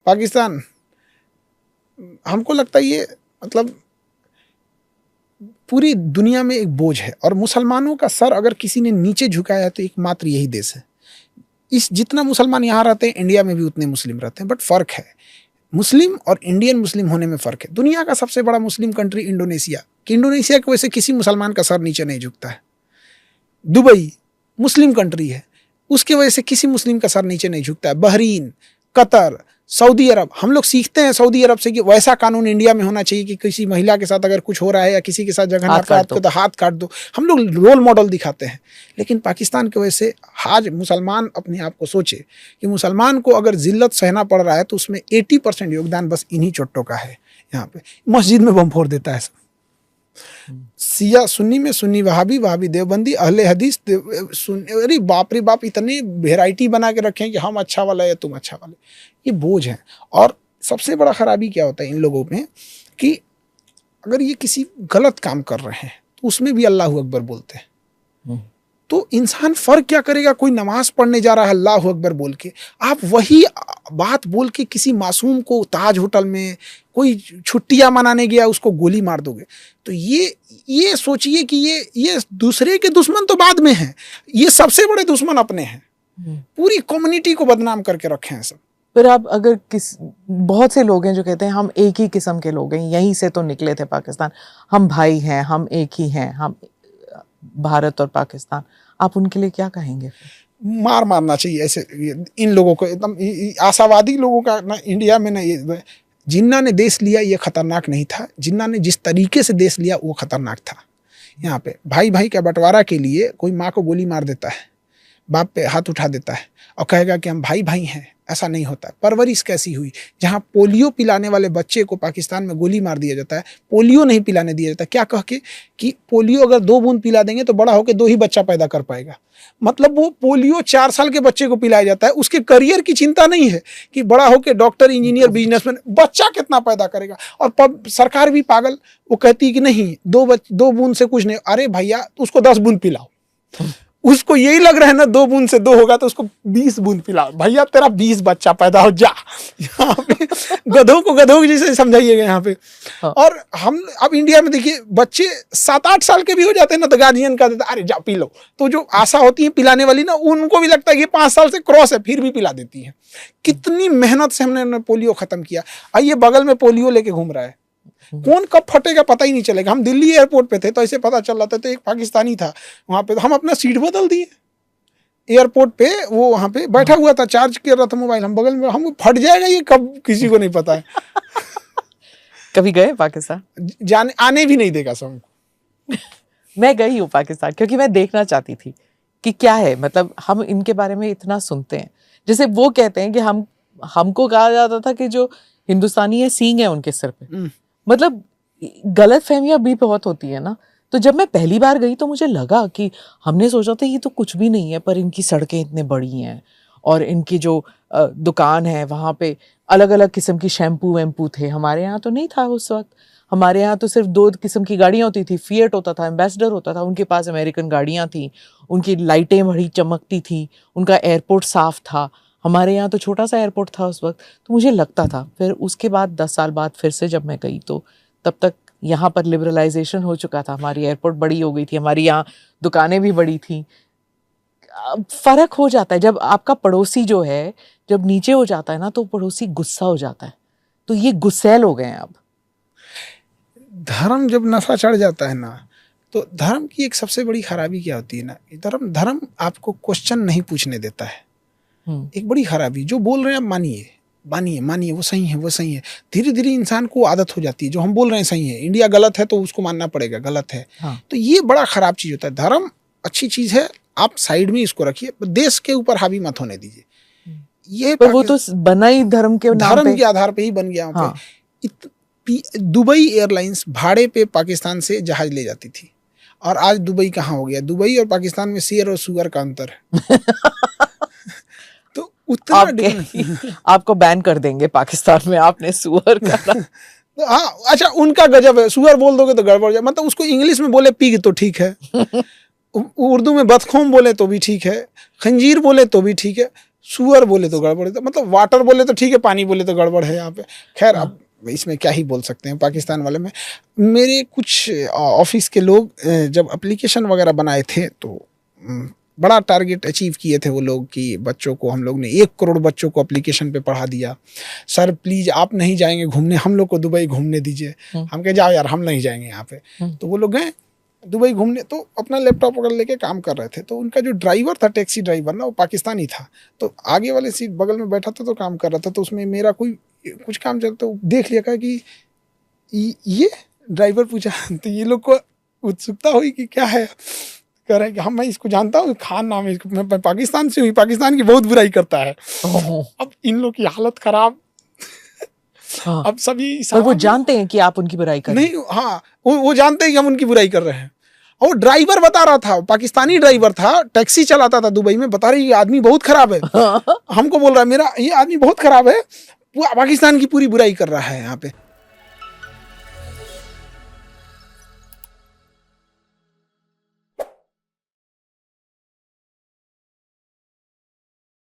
पाकिस्तान, हमको लगता है ये मतलब पूरी दुनिया में एक बोझ है, और मुसलमानों का सर अगर किसी ने नीचे झुकाया है तो एकमात्र यही देश है। इस जितना मुसलमान यहाँ रहते हैं, इंडिया में भी उतने मुस्लिम रहते हैं, बट फर्क है, मुस्लिम और इंडियन मुस्लिम होने में फ़र्क है। दुनिया का सबसे बड़ा मुस्लिम कंट्री इंडोनेशिया, कि इंडोनेशिया की वजह से किसी मुसलमान का सर नीचे नहीं झुकता है। दुबई मुस्लिम कंट्री है, उसके वजह से किसी मुस्लिम का सर नीचे नहीं झुकता है। बहरीन, कतर, सऊदी अरब, हम लोग सीखते हैं सऊदी अरब से कि वैसा कानून इंडिया में होना चाहिए कि किसी महिला के साथ अगर कुछ हो रहा है या किसी के साथ जगह अपराध को तो हाथ काट दो। हम लोग रोल मॉडल दिखाते हैं, लेकिन पाकिस्तान की वजह से आज मुसलमान अपने आप को सोचे कि मुसलमान को अगर जिल्लत सहना पड़ रहा है तो उसमें 80% योगदान बस इन्हीं चोट्टों का है। यहाँ पे मस्जिद में बम फोड़ देता है सब, सिया सुन्नी में सुन्नी वहाबी, वहाबी देवबंदी, अहले हदीस, अरे बाप रे बाप, इतने वेराइटी बना के रखे हैं कि हम अच्छा वाला या तुम अच्छा वाले। ये बोझ है। और सबसे बड़ा खराबी क्या होता है इन लोगों में कि अगर ये किसी गलत काम कर रहे हैं तो उसमें भी अल्लाह अकबर बोलते हैं। तो इंसान फर्क क्या करेगा, कोई नमाज पढ़ने जा रहा है अल्लाह अकबर बोल के, आप वही बात बोल के किसी मासूम को ताज होटल में कोई छुट्टियां मनाने गया उसको गोली मार दोगे। तो ये सोचिए कि ये दूसरे के दुश्मन तो बाद में हैं, ये सबसे बड़े दुश्मन अपने हैं। पूरी कम्युनिटी को बदनाम करके रखे हैं सब। फिर आप अगर बहुत से लोग हैं जो कहते हैं हम एक ही किस्म के लोग हैं, यहीं से तो निकले थे पाकिस्तान, हम भाई हैं, हम एक ही हैं, हम भारत और पाकिस्तान, आप उनके लिए क्या कहेंगे? मारना चाहिए ऐसे इन लोगों को, एकदम आशावादी लोगों का ना इंडिया में ना। जिन्ना ने देश लिया ये खतरनाक नहीं था, जिन्ना ने जिस तरीके से देश लिया वो खतरनाक था। यहाँ पे भाई भाई का बंटवारा के लिए कोई माँ को गोली मार देता है, बाप पे हाथ उठा देता है और कहेगा कि हम भाई भाई हैं, ऐसा नहीं होता। परवरिश कैसी हुई, जहाँ पोलियो पिलाने वाले बच्चे को पाकिस्तान में गोली मार दिया जाता है, पोलियो नहीं पिलाने दिया जाता, क्या कह के कि पोलियो अगर 2 बूंद पिला देंगे तो बड़ा होकर 2 ही बच्चा पैदा कर पाएगा। मतलब वो पोलियो 4 साल के बच्चे को पिलाया जाता है, उसके करियर की चिंता नहीं है कि बड़ा होकर डॉक्टर, इंजीनियर, बिजनेसमैन, बच्चा कितना पैदा करेगा। और सरकार भी पागल, वो कहती है कि नहीं 2 बूंद से कुछ नहीं। अरे भैया उसको 10 बूंद पिलाओ, उसको यही लग रहा है ना 2 बूंद से 2 होगा तो उसको 20 बूंद पिलाओ। भैया तेरा 20 बच्चा पैदा हो जा। यहाँ पे गधों को गधों जैसे समझाइएगा यहाँ पे। हाँ। और हम अब इंडिया में देखिए बच्चे 7-8 साल के भी हो जाते हैं ना तो गार्जियन का देता अरे जा पी लो। तो जो आशा होती है पिलाने वाली ना, उनको भी लगता है कि 5 साल से क्रॉस है, फिर भी पिला देती है। कितनी मेहनत से हमने पोलियो खत्म किया। आइए बगल में पोलियो लेके घूम रहा है, कौन कब फटेगा पता ही नहीं चलेगा। हम दिल्ली एयरपोर्ट पे थे तो ऐसे पता चल रहा था, तो एक पाकिस्तानी था वहां पे, तो हम अपना सीट बदल दिए एयरपोर्ट पे, वो वहां पे बैठा हुआ था, चार्ज कर रहा था मोबाइल, हम बगल में, हम फट जाएगा ये कब, किसी को नहीं पता है। कभी गए पाकिस्तान? जाने आने भी नहीं देगा सब। मैं गई हूँ पाकिस्तान क्योंकि मैं देखना चाहती थी कि क्या है, मतलब हम इनके बारे में इतना सुनते हैं। जैसे वो कहते हैं कि हमको कहा जाता था कि जो हिंदुस्तानी है सींग है उनके सिर पे, मतलब गलत फहमियां भी बहुत होती है ना। तो जब मैं पहली बार गई तो मुझे लगा कि हमने सोचा था ये तो कुछ भी नहीं है, पर इनकी सड़कें इतने बड़ी हैं और इनकी जो दुकान है वहाँ पे अलग अलग किस्म की शैम्पू वैम्पू थे। हमारे यहाँ तो नहीं था उस वक्त, हमारे यहाँ तो सिर्फ 2 किस्म की गाड़ियाँ होती थी, फिएट होता था, एम्बेसडर होता था, उनके पास अमेरिकन गाड़ियाँ थी, उनकी लाइटें बड़ी चमकती थी, उनका एयरपोर्ट साफ था। हमारे यहाँ तो छोटा सा एयरपोर्ट था उस वक्त। तो मुझे लगता था, फिर उसके बाद 10 साल बाद फिर से जब मैं गई तो तब तक यहाँ पर लिबरलाइजेशन हो चुका था, हमारी एयरपोर्ट बड़ी हो गई थी, हमारी यहाँ दुकानें भी बड़ी थी। फर्क हो जाता है जब आपका पड़ोसी जो है जब नीचे हो जाता है ना तो पड़ोसी गुस्सा हो जाता है। तो ये गुस्सैल हो गए हैं अब। धर्म जब नशा चढ़ जाता है ना, तो धर्म की एक सबसे बड़ी खराबी क्या होती है ना, धर्म आपको क्वेश्चन नहीं पूछने देता है। एक बड़ी खराबी, जो बोल रहे हैं आप मानिए, वो सही है। धीरे धीरे इंसान को आदत हो जाती है, जो हम बोल रहे हैं सही है, इंडिया गलत है तो उसको मानना पड़ेगा गलत है। हाँ। तो ये बड़ा खराब चीज होता है। धर्म अच्छी चीज है, आप साइड में इसको रखिए, देश के ऊपर हावी मत होने दीजिए। ये पर वो तो बना ही धर्म के आधार पे ही बन गया। हाँ। दुबई एयरलाइंस भाड़े पे पाकिस्तान से जहाज ले जाती थी, और आज दुबई कहाँ हो गया? दुबई और पाकिस्तान में शेर और सुअर का अंतर है। आपको बैन कर देंगे पाकिस्तान में, आपने सुअर का। हाँ अच्छा, उनका गजब है, सुअर बोल दोगे तो गड़बड़ जाए। मतलब उसको इंग्लिश में बोले पिग तो ठीक है, उर्दू में बदखोम बोले तो भी ठीक है, खंजीर बोले तो भी ठीक है, सुअर बोले तो गड़बड़ है, तो मतलब वाटर बोले तो ठीक है, पानी बोले तो गड़बड़ है यहाँ पे। खैर अब इसमें क्या ही बोल सकते हैं पाकिस्तान वाले में। मेरे कुछ ऑफिस के लोग जब एप्लीकेशन वगैरह बनाए थे तो बड़ा टारगेट अचीव किए थे वो लोग कि बच्चों को, हम लोग ने 1 करोड़ बच्चों को एप्लीकेशन पे पढ़ा दिया। सर प्लीज़ आप नहीं जाएंगे घूमने, हम लोग को दुबई घूमने दीजिए। हम कहे जाओ यार, हम नहीं जाएंगे यहाँ पे। तो वो लोग गए दुबई घूमने, तो अपना लैपटॉप वगैरह लेके काम कर रहे थे। तो उनका जो ड्राइवर था, टैक्सी ड्राइवर ना, वो पाकिस्तानी था। तो आगे वाले सीट बगल में बैठा था तो काम कर रहा था। तो उसमें मेरा कोई कुछ काम चलता, तो देख लिया, कहा कि ये ड्राइवर पूछा तो ये लोग को उत्सुकता हुई कि क्या है। कह रहे हैं कि हाँ मैं इसको जानता हूँ, खान नाम है इसको, मैं पाकिस्तान से हुई, पाकिस्तान की बहुत बुराई करता है। अब इन लोग की हालत खराब। हाँ। अब सभी और वो जानते हैं कि आप उनकी बुराई कर रहे हैं? नहीं, हाँ वो जानते हैं कि हम उनकी बुराई कर रहे हैं। और वो ड्राइवर बता रहा था, पाकिस्तानी ड्राइवर था, टैक्सी चलाता था दुबई में, बता रही ये आदमी बहुत खराब है। हमको बोल रहा है मेरा ये आदमी बहुत खराब है, पाकिस्तान की पूरी बुराई कर रहा है यहाँ पे।